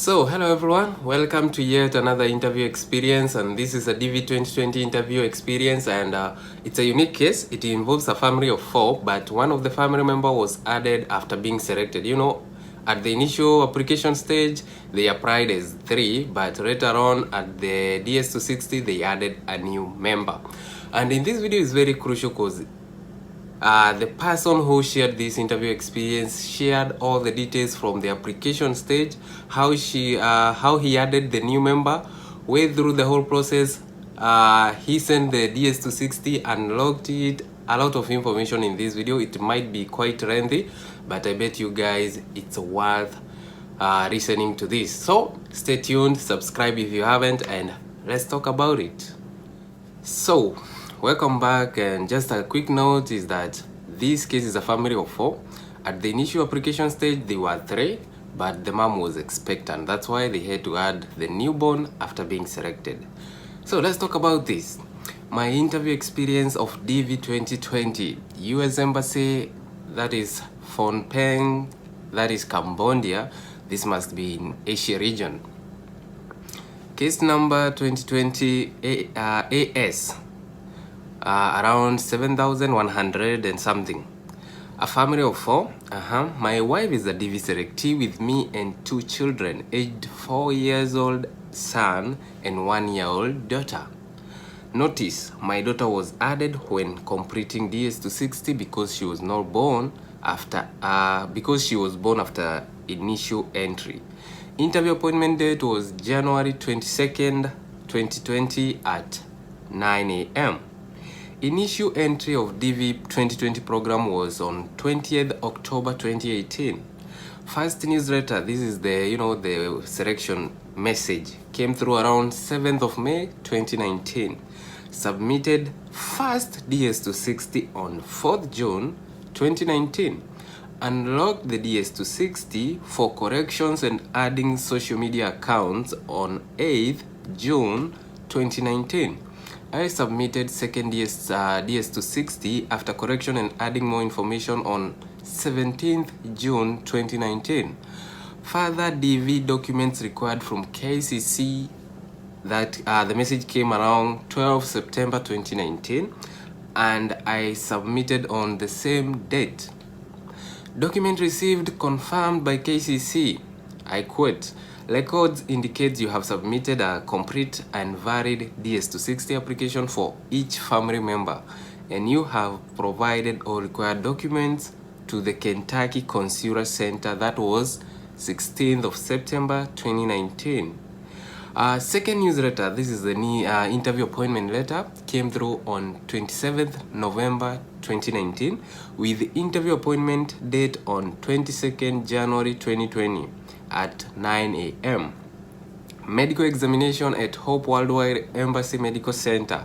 So, hello everyone, welcome to yet another interview experience, and this is a DV 2020 interview experience, and it's a unique case. It involves a family of 4, but one of the family member was added after being selected. You know, at the initial application stage, they applied as 3, but later on at the DS260, they added a new member. And in this video is very crucial because the person who shared this interview experience shared all the details from the application stage, how he added the new member, way through the whole process. He sent the DS260 and logged it. A lot of information in this video. It might be quite lengthy, but I bet you guys it's worth listening to this. So stay tuned, subscribe if you haven't, and let's talk about it. So welcome back, and just a quick note is that this case is a family of 4. At the initial application stage, they were 3, but the mom was expectant. That's why they had to add the newborn after being selected. So let's talk about this. My interview experience of DV 2020, US Embassy, that is Phnom Penh, that is Cambodia. This must be in Asia region. Case number 2020 AS. Around 7,100 and something. A family of 4. My wife is a DV selectee with me and 2 children, aged 4 years old son and 1-year-old daughter. Notice, my daughter was added when completing DS260 because she was not born after initial entry. Interview appointment date was January 22nd, 2020 at 9 a.m. Initial entry of DV 2020 program was on 20th October 2018. First newsletter, this is the selection message, came through around 7th of May 2019. Submitted first DS260 on 4th June 2019. Unlocked the DS260 for corrections and adding social media accounts on 8th June 2019. I submitted second DS260 after correction and adding more information on 17th June 2019. Further DV documents required from KCC, that the message came around 12 September 2019, and I submitted on the same date. Document received confirmed by KCC. I quote, records indicates you have submitted a complete and valid DS260 application for each family member, and you have provided all required documents to the Kentucky Consular Center. That was 16th of September 2019. Second newsletter, this is the interview appointment letter, came through on 27th November 2019 with interview appointment date on 22nd January 2020 at 9 a.m. Medical examination at Hope Worldwide Embassy Medical Center.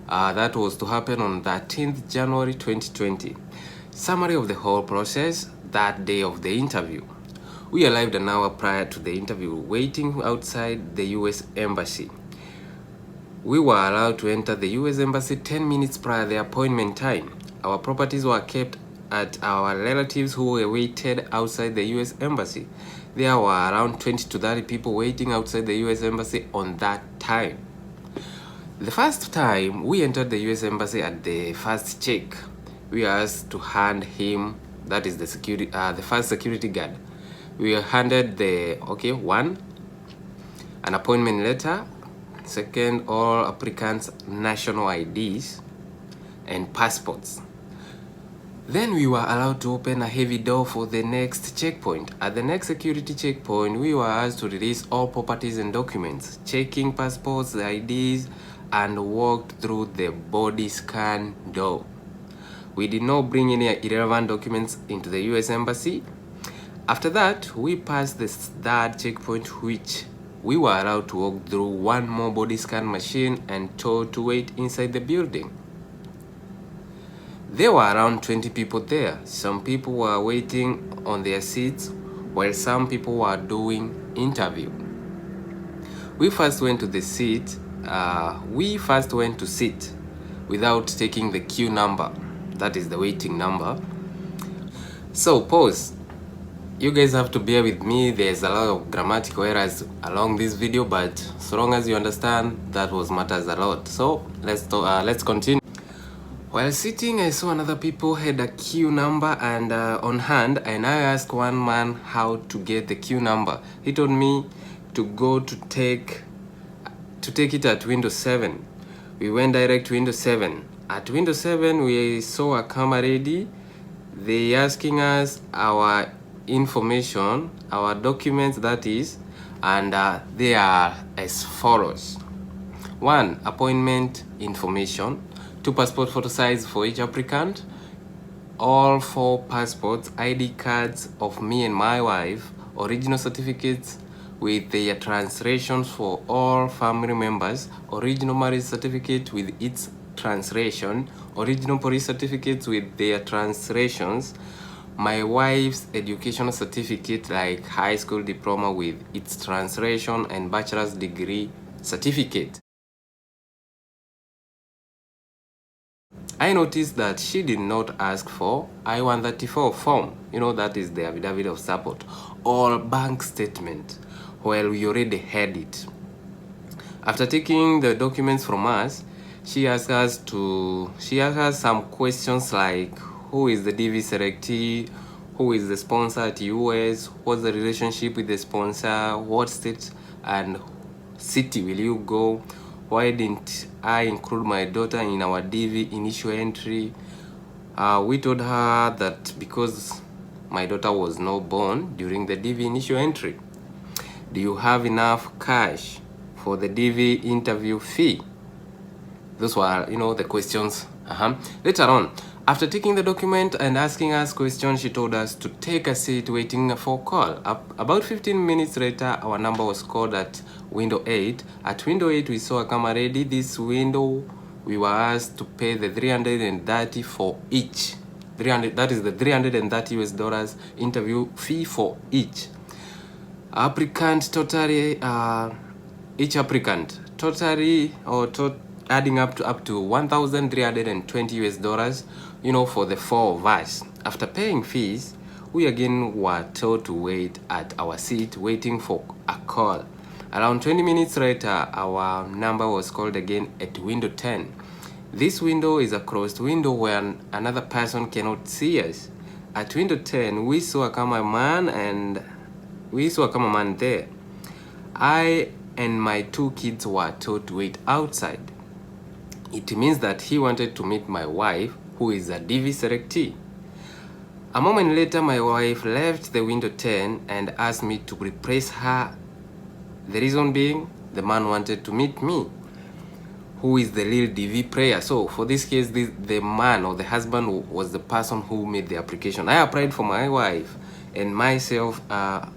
That was to happen on 13th January 2020. Summary of the whole process that day of the interview. We arrived an hour prior to the interview, waiting outside the US Embassy. We were allowed to enter the US Embassy 10 minutes prior to the appointment time. Our properties were kept at our relatives who were waited outside the US Embassy. There were around 20 to 30 people waiting outside the US Embassy on that time. The first time we entered the US Embassy, at the first check, we were asked to hand him, that is the first security guard. We were handed an appointment letter. Second, all applicants' national IDs and passports. Then we were allowed to open a heavy door for the next checkpoint. At the next security checkpoint, we were asked to release all properties and documents, checking passports, the IDs, and walked through the body scan door. We did not bring any irrelevant documents into the US Embassy. After that, we passed the third checkpoint, which we were allowed to walk through one more body scan machine and told to wait inside the building. There were around 20 people there. Some people were waiting on their seats, while some people were doing interview. We first went to sit without taking the queue number, that is the waiting number. So pause. You guys have to bear with me. There's a lot of grammatical errors along this video, but so long as you understand, that was matters a lot. So let's continue. While sitting, I saw another people had a queue number and on hand, and I asked one man how to get the queue number. He told me to go to take it at Windows 7. We went direct to Windows 7. At Windows 7, we saw a camera ready. They asking us our information, our documents, that is, and they are as follows. 1. Appointment information. 2. Passport photo size for each applicant. All 4 passports, ID cards of me and my wife, original certificates with their translations for all family members, original marriage certificate with its translation, original police certificates with their translations, my wife's educational certificate like high school diploma with its translation and bachelor's degree certificate. I noticed that she did not ask for I-134 form, that is the affidavit of support, or bank statement. Well, we already had it. After taking the documents from us, she asked us some questions like who is the DV selectee, who is the sponsor at US, what's the relationship with the sponsor, what state and city will you go, why didn't I include my daughter in our DV initial entry. We told her that because my daughter was not born during the DV initial entry. Do you have enough cash for the DV interview fee? Those were, the questions. Later on, after taking the document and asking us questions, she told us to take a seat waiting for call. About 15 minutes later, our number was called at window 8. At window 8, we saw a camera ready. This window, we were asked to pay the $330 for each. That is the $330 US interview fee for each. Applicant totally, each applicant totally adding up to $1,320 US, for the 4 of us. After paying fees, we again were told to wait at our seat waiting for a call. Around 20 minutes later, our number was called again at window 10. This window is a closed window where another person cannot see us. At window 10, we saw a cameraman there. I and my 2 kids were told to wait outside. It means that he wanted to meet my wife, who is a DV selectee. A moment later, my wife left the window 10 and asked me to replace her. The reason being, the man wanted to meet me, who is the real DV player. So for this case, the man or the husband was the person who made the application. I applied for my wife and myself. But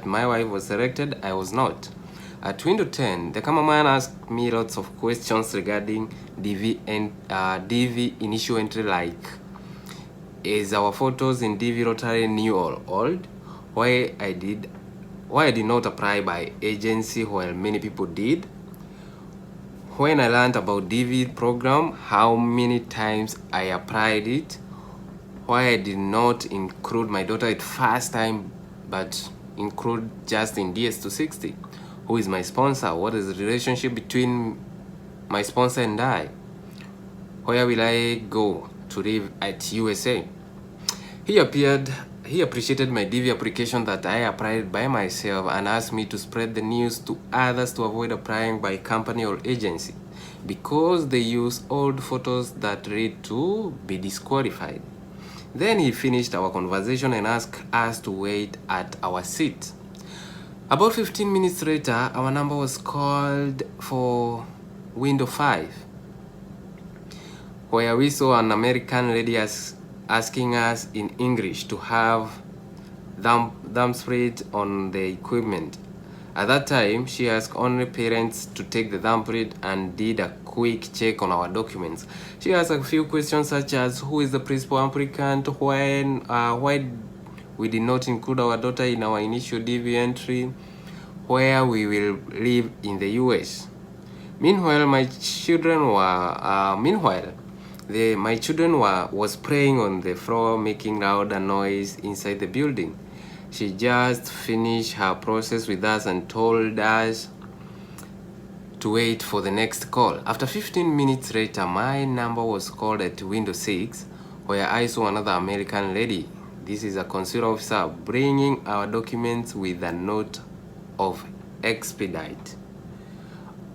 my wife was selected, I was not. At window 10, the cameraman asked me lots of questions regarding DV initial entry, like, is our photos in DV Rotary new or old? Why I did not apply by agency while many people did? When I learned about DV program, how many times I applied it? Why I did not include my daughter at first time but include just in DS260? Who is my sponsor? What is the relationship between my sponsor and I? Where will I go to live at USA? He appreciated my DV application that I applied by myself and asked me to spread the news to others to avoid applying by company or agency because they use old photos that read to be disqualified. Then he finished our conversation and asked us to wait at our seat. About 15 minutes later, our number was called for window 5, where we saw an American lady asking us in English to have thumbprint on the equipment. At that time, she asked only parents to take the thumbprint and did a quick check on our documents. She asked a few questions such as who is the principal applicant, why we did not include our daughter in our initial DV entry, where we will live in the US. Meanwhile, My children was praying on the floor, making louder noise inside the building. She just finished her process with us and told us to wait for the next call. After 15 minutes later, my number was called at window 6, where I saw another American lady. This is a consular officer bringing our documents with a note of expedite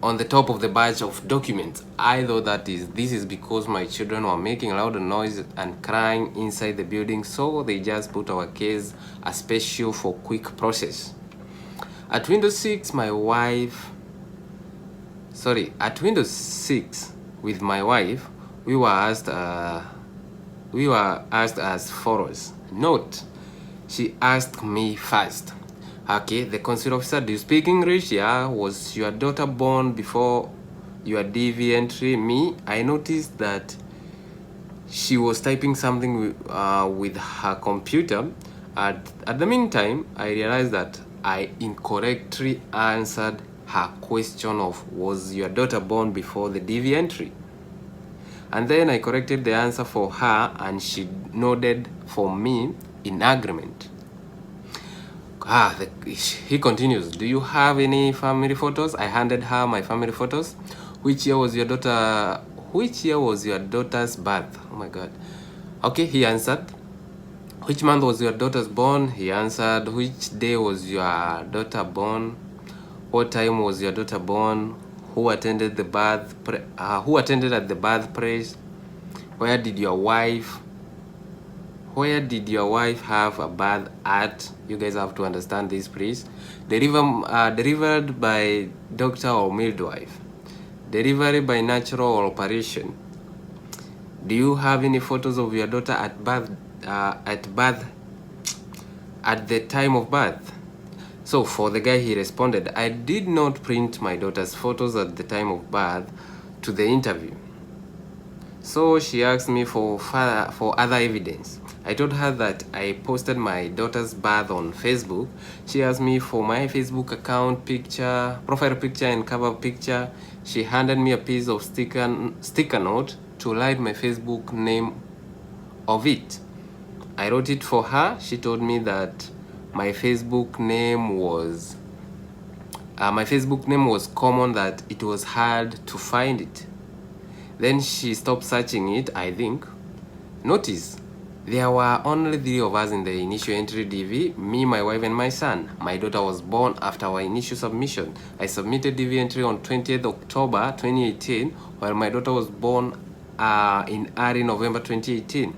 on the top of the batch of documents. I thought this is because my children were making loud noise and crying inside the building, so they just put our case as special for quick process. At window 6 with my wife, we were asked as follows. Note, she asked me first, okay, the consular officer, do you speak English? Yeah. Was your daughter born before your DV entry? Me, I noticed that she was typing something with her computer. At the meantime, I realized that I incorrectly answered her question of, was your daughter born before the DV entry? And then I corrected the answer for her, and she nodded for me in agreement. He continues, do you have any family photos? I handed her my family photos. Which year was your daughter's birth? Oh my God. Okay, he answered. Which month was your daughter born? He answered. Which day was your daughter born? What time was your daughter born? Who attended at the birthplace? Where did your wife have a birth at? You guys have to understand this, please. Delivered by doctor or midwife. Delivery by natural or operation. Do you have any photos of your daughter at the time of birth? So for the guy, he responded, I did not print my daughter's photos at the time of birth to the interview. So she asked me for other evidence. I told her that I posted my daughter's birth on Facebook. She asked me for my Facebook account picture, profile picture and cover picture. She handed me a piece of sticker note to write my Facebook name of it. I wrote it for her. She told me that my Facebook name was common, that it was hard to find it. Then she stopped searching it, I think. Notice, there were only 3 of us in the initial entry DV, me, my wife, and my son. My daughter was born after our initial submission. I submitted DV entry on 20th October 2018, while my daughter was born in early November 2018.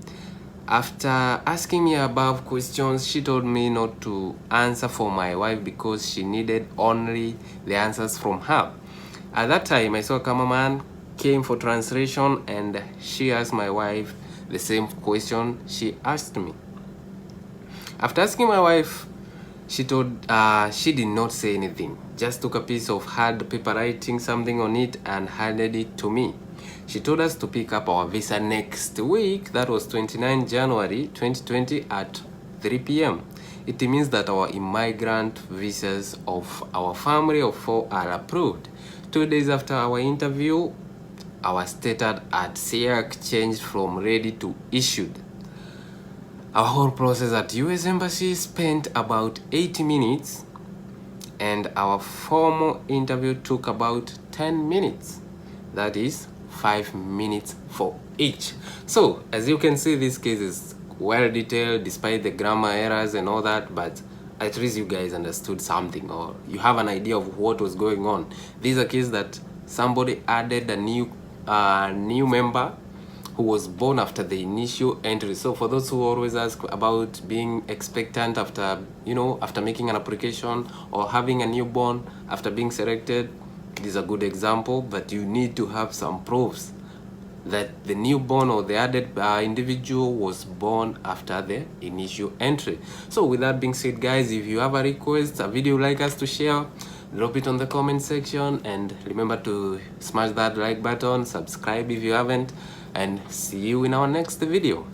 After asking me above questions, she told me not to answer for my wife because she needed only the answers from her. At that time, I saw a cameraman came for translation, and she asked my wife the same question she asked me. After asking my wife, she did not say anything, just took a piece of hard paper writing something on it and handed it to me. She told us to pick up our visa next week. That was 29 January 2020 at 3 p.m. It means that our immigrant visas of our family of 4 are approved. 2 days after our interview, our status at SEAC changed from ready to issued. Our whole process at US Embassy spent about 80 minutes, and our formal interview took about 10 minutes. That is 5 minutes for each. So as you can see, this case is well detailed despite the grammar errors and all that, but at least you guys understood something, or you have an idea of what was going on. This is a case that somebody added a new member who was born after the initial entry. So for those who always ask about being expectant after making an application, or having a newborn after being selected, this is a good example, but you need to have some proofs that the newborn or the added individual was born after the initial entry. So with that being said, guys, if you have a request, a video you'd like us to share, drop it on the comment section, and remember to smash that like button, subscribe if you haven't, and see you in our next video.